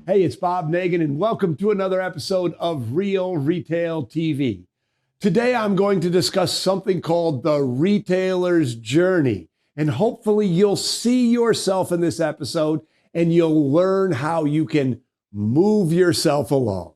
Hey, it's Bob Nagin, and welcome to another episode of Real Retail TV. Today, I'm going to discuss something called the retailer's journey, and hopefully you'll see yourself in this episode and you'll learn how you can move yourself along.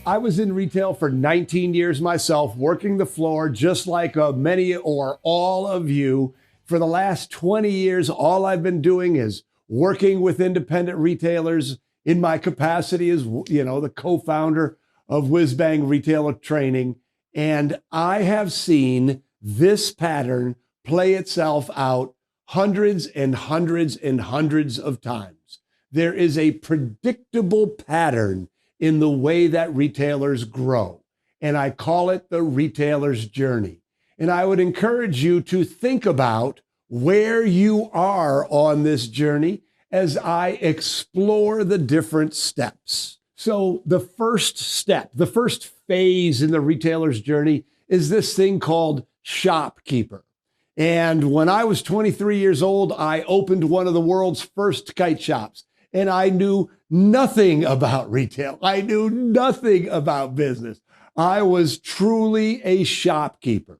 I was in retail for 19 years myself, working the floor just like many or all of you. For the last 20 years, all I've been doing is working with independent retailers in my capacity as, the co-founder of Whiz Bang Retailer Training. And I have seen this pattern play itself out hundreds and hundreds and hundreds of times. There is a predictable pattern in the way that retailers grow. And I call it the retailer's journey. And I would encourage you to think about where you are on this journey as I explore the different steps. So the first step, the first phase in the retailer's journey is this thing called Shopkeeper. And when I was 23 years old, I opened one of the world's first kite shops. And I knew nothing about retail. I knew nothing about business. I was truly a shopkeeper.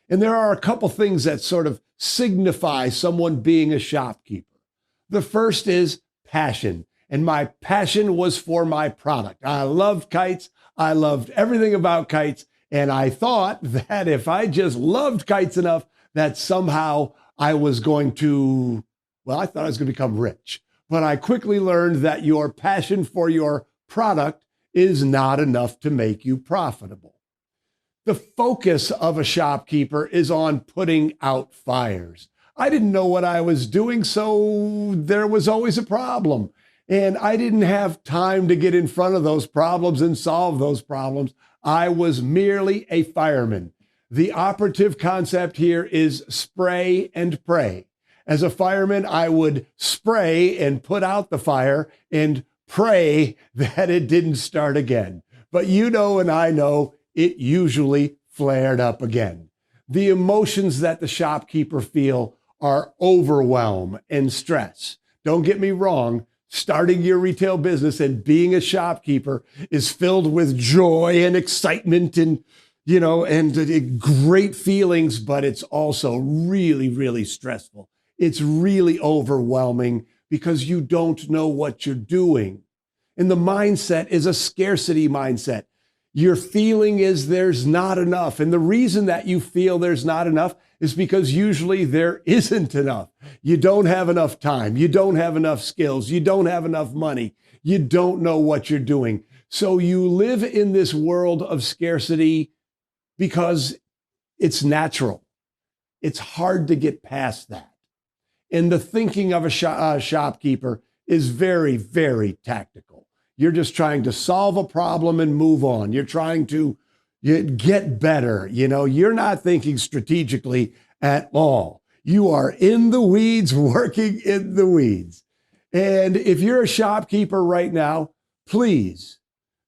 And there are a couple things that sort of signify someone being a shopkeeper. The first is passion. And my passion was for my product. I loved kites. I loved everything about kites. And I thought that if I just loved kites enough, that somehow I was going to, I thought I was going to become rich. But I quickly learned that your passion for your product is not enough to make you profitable. The focus of a shopkeeper is on putting out fires. I didn't know what I was doing, so there was always a problem. And I didn't have time to get in front of those problems and solve those problems. I was merely a fireman. The operative concept here is spray and pray. As a fireman, I would spray and put out the fire and pray that it didn't start again. But you know, and I know, it usually flared up again. The emotions that the shopkeeper feel are overwhelm and stress. Don't get me wrong, starting your retail business and being a shopkeeper is filled with joy and excitement and great feelings, but it's also really, really stressful. It's really overwhelming because you don't know what you're doing. And the mindset is a scarcity mindset. Your feeling is there's not enough. And the reason that you feel there's not enough is because usually there isn't enough. You don't have enough time. You don't have enough skills. You don't have enough money. You don't know what you're doing. So you live in this world of scarcity because it's natural. It's hard to get past that. And the thinking of a shopkeeper is very, very tactical. You're just trying to solve a problem and move on. You're trying to get better. You're not thinking strategically at all. You are in the weeds, working in the weeds. And if you're a shopkeeper right now, please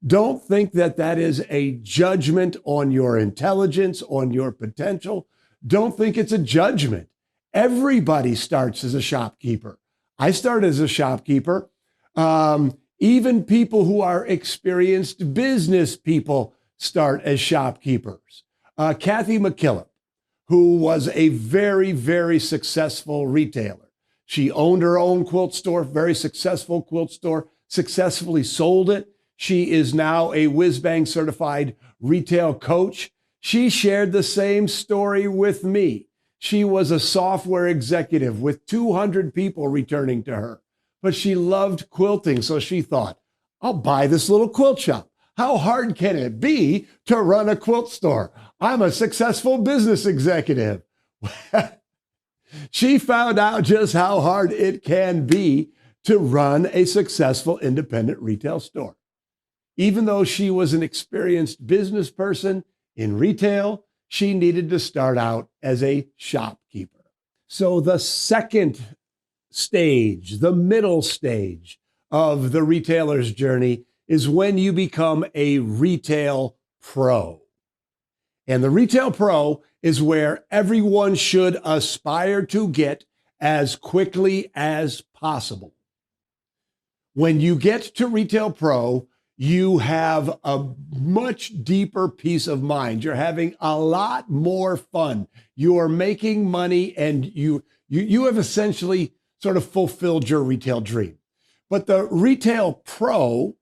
don't think that that is a judgment on your intelligence, on your potential. Don't think it's a judgment. Everybody starts as a shopkeeper. I started as a shopkeeper. Even people who are experienced business people start as shopkeepers. Kathy McKillop, who was a very, very successful retailer. She owned her own quilt store, very successful quilt store, successfully sold it. She is now a Whiz Bang certified retail coach. She shared the same story with me. She was a software executive with 200 people returning to her, but she loved quilting. So she thought, I'll buy this little quilt shop. How hard can it be to run a quilt store? I'm a successful business executive. She found out just how hard it can be to run a successful independent retail store. Even though she was an experienced business person in retail, she needed to start out as a shopkeeper. So the second stage, the middle stage of the retailer's journey is when you become a retail pro. And the retail pro is where everyone should aspire to get as quickly as possible. When you get to retail pro, you have a much deeper peace of mind. You're having a lot more fun. You are making money, and you have essentially sort of fulfilled your retail dream. But the retail pro's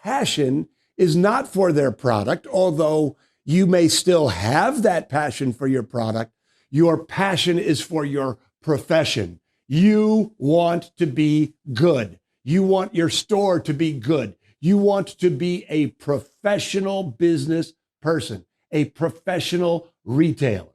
passion is not for their product, although you may still have that passion for your product. Your passion is for your profession. You want to be good. You want your store to be good. You want to be a professional business person, a professional retailer.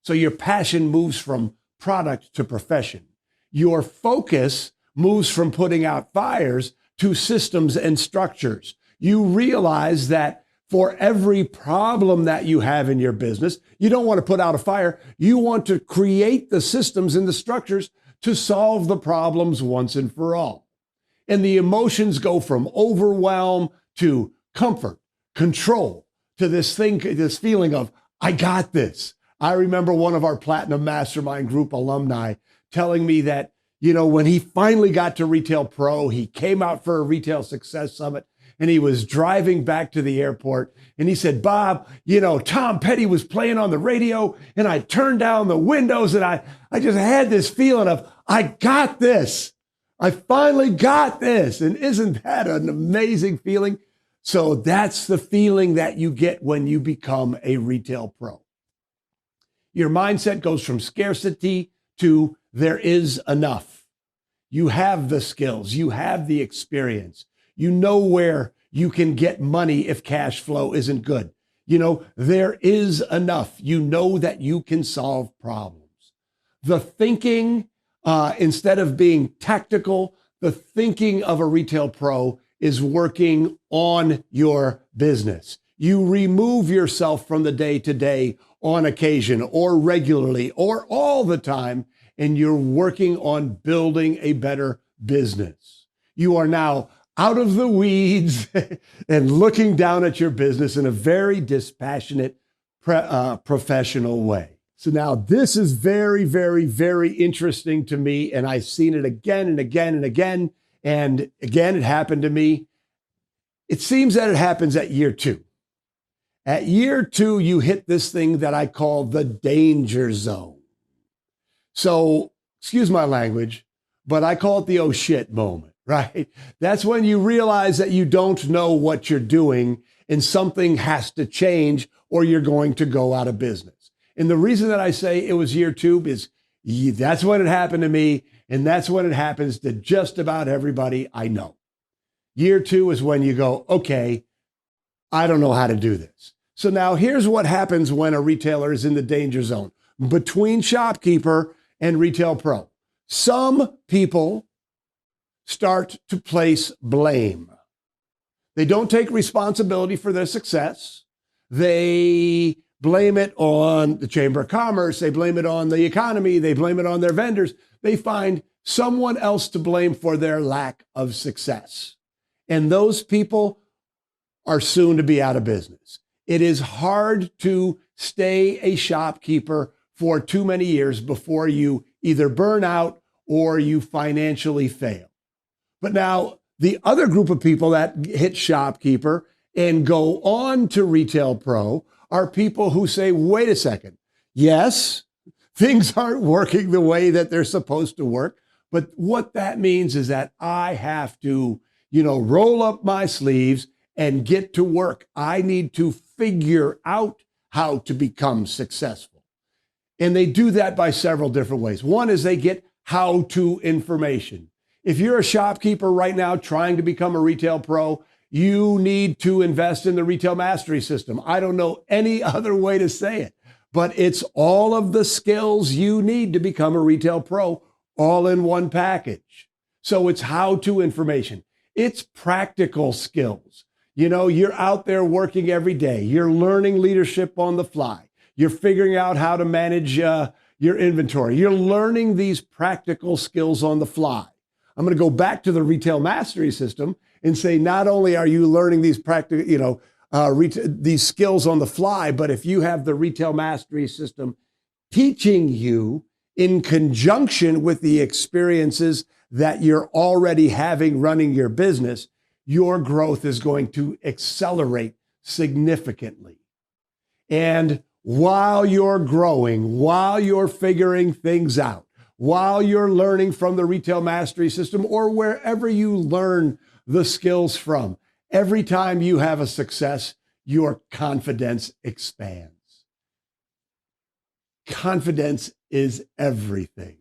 So your passion moves from product to profession. Your focus moves from putting out fires to systems and structures. You realize that for every problem that you have in your business, you don't want to put out a fire. You want to create the systems and the structures to solve the problems once and for all. And the emotions go from overwhelm to comfort, control, to this feeling of, I got this. I remember one of our Platinum Mastermind group alumni telling me that, when he finally got to Retail Pro, he came out for a Retail Success Summit, and he was driving back to the airport, and he said, Bob, Tom Petty was playing on the radio, and I turned down the windows, and I just had this feeling of, I got this. I finally got this. And isn't that an amazing feeling? So that's the feeling that you get when you become a retail pro. Your mindset goes from scarcity to there is enough. You have the skills. You have the experience. You know where you can get money if cash flow isn't good. There is enough. You know that you can solve problems. The thinking, instead of being tactical, the thinking of a retail pro is working on your business. You remove yourself from the day-to-day on occasion or regularly or all the time, and you're working on building a better business. You are now out of the weeds and looking down at your business in a very dispassionate, professional way. So now this is very, very, very interesting to me, and I've seen it again and again and again. And again, it happened to me. It seems that it happens at year 2. At year 2, you hit this thing that I call the danger zone. So, excuse my language, but I call it the oh shit moment, right? That's when you realize that you don't know what you're doing and something has to change or you're going to go out of business. And the reason that I say it was year 2 is that's when it happened to me, and that's when it happens to just about everybody I know. Year 2 is when you go, okay, I don't know how to do this. So now here's what happens when a retailer is in the danger zone between shopkeeper and retail pro. Some people start to place blame. They don't take responsibility for their success. They blame it on the Chamber of Commerce. They blame it on the economy. They blame it on their vendors. They find someone else to blame for their lack of success. And those people are soon to be out of business. It is hard to stay a shopkeeper for too many years before you either burn out or you financially fail. But now the other group of people that hit shopkeeper and go on to retail pro are people who say, wait a second, yes, things aren't working the way that they're supposed to work. But what that means is that I have to, roll up my sleeves and get to work. I need to figure out how to become successful. And they do that by several different ways. One is they get how-to information. If you're a shopkeeper right now trying to become a retail pro, you need to invest in the Retail Mastery System. I don't know any other way to say it, but it's all of the skills you need to become a retail pro all in one package. So it's how-to information. It's practical skills. You're out there working every day. You're learning leadership on the fly. You're figuring out how to manage your inventory. You're learning these practical skills on the fly. I'm going to go back to the retail mastery system and say, not only are you learning these practical, these skills on the fly, but if you have the retail mastery system teaching you in conjunction with the experiences that you're already having running your business, your growth is going to accelerate significantly. And while you're growing, while you're figuring things out, while you're learning from the retail mastery system or wherever you learn the skills from, every time you have a success, your confidence expands. Confidence is everything.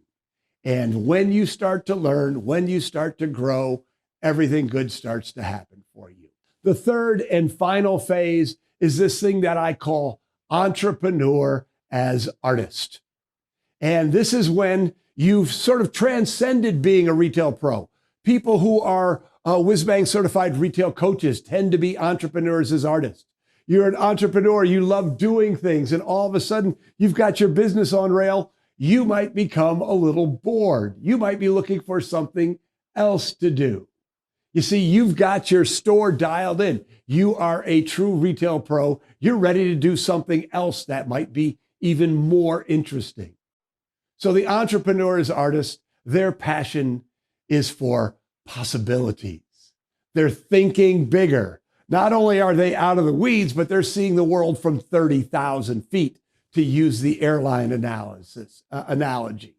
And when you start to learn, when you start to grow, everything good starts to happen for you. The third and final phase is this thing that I call entrepreneur as artist. And this is when you've sort of transcended being a retail pro. People who are whiz-bang certified retail coaches tend to be entrepreneurs as artists. You're an entrepreneur, you love doing things, and all of a sudden you've got your business on rail. You might become a little bored. You might be looking for something else to do. You see, you've got your store dialed in. You are a true retail pro. You're ready to do something else that might be even more interesting. So the entrepreneur as artists, their passion is for possibilities. They're thinking bigger. Not only are they out of the weeds, but they're seeing the world from 30,000 feet, to use the airline analogy.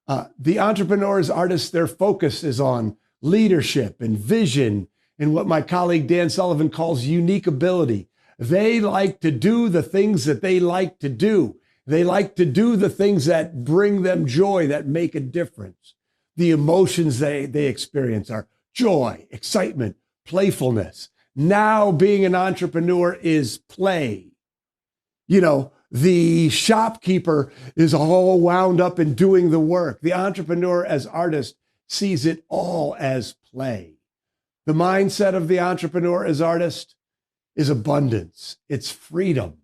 The entrepreneurs, artists, their focus is on leadership and vision and what my colleague Dan Sullivan calls unique ability. They like to do the things that they like to do. They like to do the things that bring them joy, that make a difference. The emotions they experience are joy, excitement, playfulness. Now being an entrepreneur is play. The shopkeeper is all wound up in doing the work. The entrepreneur as artist sees it all as play. The mindset of the entrepreneur as artist is abundance. It's freedom.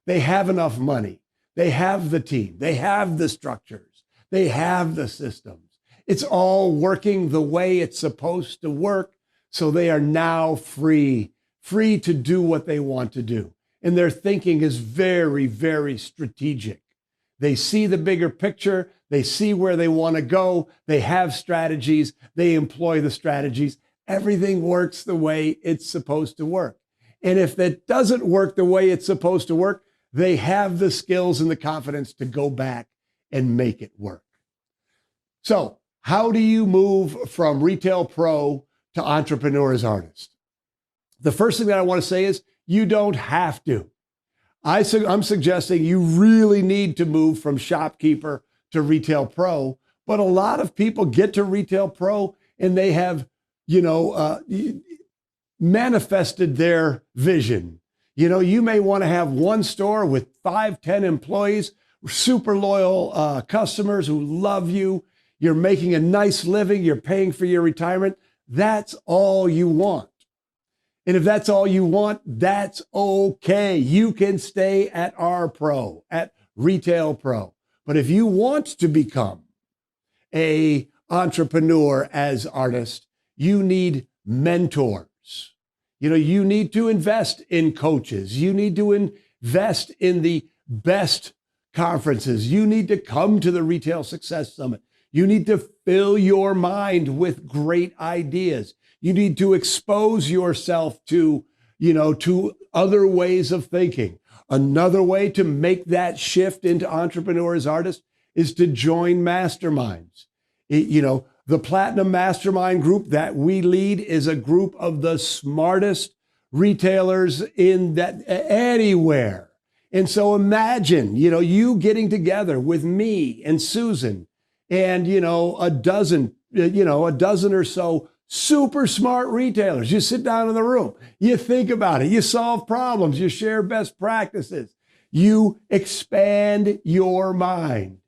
They have enough money. They have the team. They have the structures. They have the systems. It's all working the way it's supposed to work. So they are now free to do what they want to do. And their thinking is very, very strategic. They see the bigger picture. They see where they want to go. They have strategies. They employ the strategies. Everything works the way it's supposed to work. And if that doesn't work the way it's supposed to work, they have the skills and the confidence to go back and make it work. So how do you move from retail pro to entrepreneur as artist? The first thing that I want to say is you don't have to. I'm suggesting you really need to move from shopkeeper to retail pro, but a lot of people get to retail pro and they have, manifested their vision. You may want to have one store with 5, 10 employees, super loyal customers who love you. You're making a nice living. You're paying for your retirement. That's all you want. And if that's all you want, that's okay. You can stay at our pro, at retail pro. But if you want to become an entrepreneur as artist, you need mentors. You need to invest in coaches. You need to invest in the best conferences. You need to come to the Retail Success Summit. You need to fill your mind with great ideas. You need to expose yourself to other ways of thinking. Another way to make that shift into entrepreneur as artist is to join masterminds. The Platinum Mastermind group that we lead is a group of the smartest retailers in that anywhere. And so imagine, you getting together with me and Susan and, a dozen or so super smart retailers. You sit down in the room, you think about it, you solve problems, you share best practices, you expand your mind.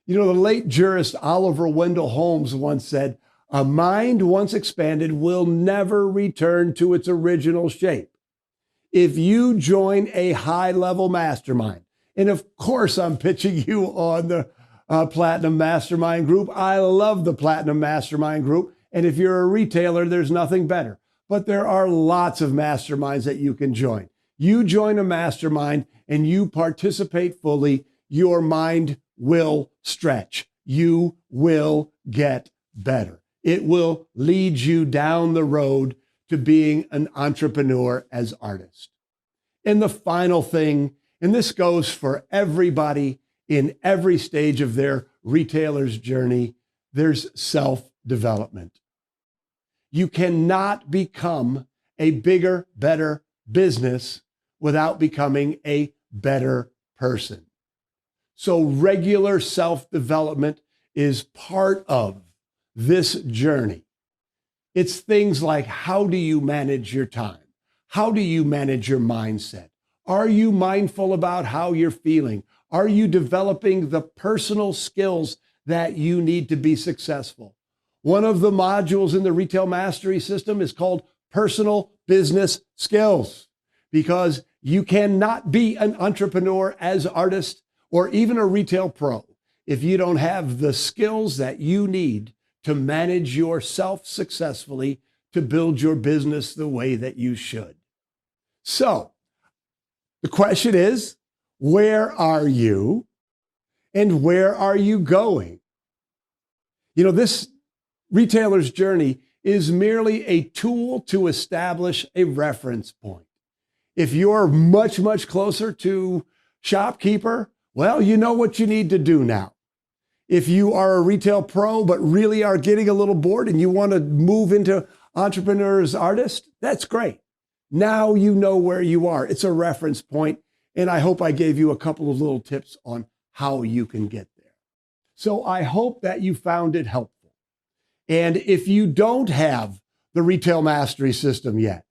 The late jurist Oliver Wendell Holmes once said, A mind once expanded will never return to its original shape. If you join a high-level mastermind, and of course I'm pitching you on the Platinum Mastermind Group. I love the Platinum Mastermind Group. And if you're a retailer, there's nothing better. But there are lots of masterminds that you can join. You join a mastermind and you participate fully, your mind will stretch. You will get better. It will lead you down the road to being an entrepreneur as artist. And the final thing, and this goes for everybody in every stage of their retailer's journey, there's self-development. You cannot become a bigger, better business without becoming a better person. So regular self-development is part of this journey. It's things like, how do you manage your time? How do you manage your mindset? Are you mindful about how you're feeling? Are you developing the personal skills that you need to be successful? One of the modules in the Retail Mastery System is called Personal Business Skills, because you cannot be an entrepreneur as artist or even a retail pro if you don't have the skills that you need to manage yourself successfully, to build your business the way that you should. So the question is, where are you and where are you going? You know, this retailer's journey is merely a tool to establish a reference point. If you're much, much closer to Shopkeeper, well, you know what you need to do now. If you are a retail pro, but really are getting a little bored and you want to move into entrepreneur as artist, that's great. Now you know where you are. It's a reference point, and I hope I gave you a couple of little tips on how you can get there. So I hope that you found it helpful. And if you don't have the Retail Mastery System yet,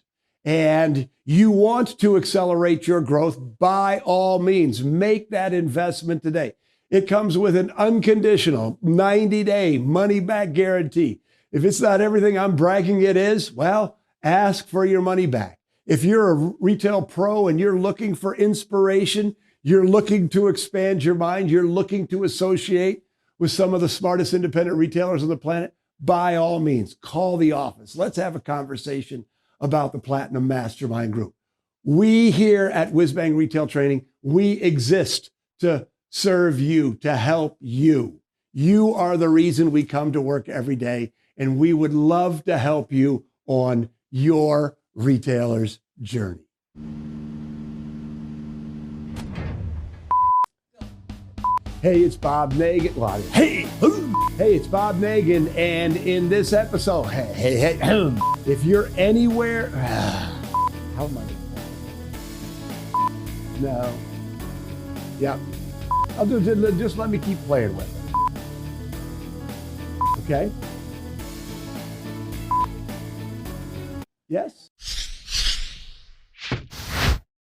and you want to accelerate your growth, by all means, make that investment today. It comes with an unconditional 90-day money-back guarantee. If it's not everything I'm bragging it is, well, ask for your money back. If you're a retail pro and you're looking for inspiration, you're looking to expand your mind, you're looking to associate with some of the smartest independent retailers on the planet, by all means, call the office. Let's have a conversation about the Platinum Mastermind Group. We here at Whizbang Retail Training, we exist to serve you, to help you. You are the reason we come to work every day, and we would love to help you on your retailer's journey. Hey, it's Bob Nagin. Well, hey, it's Bob Nagin, and in this episode, hey, if you're anywhere, how am I? No. Yeah. I'll do, just let me keep playing with it. Okay? Yes?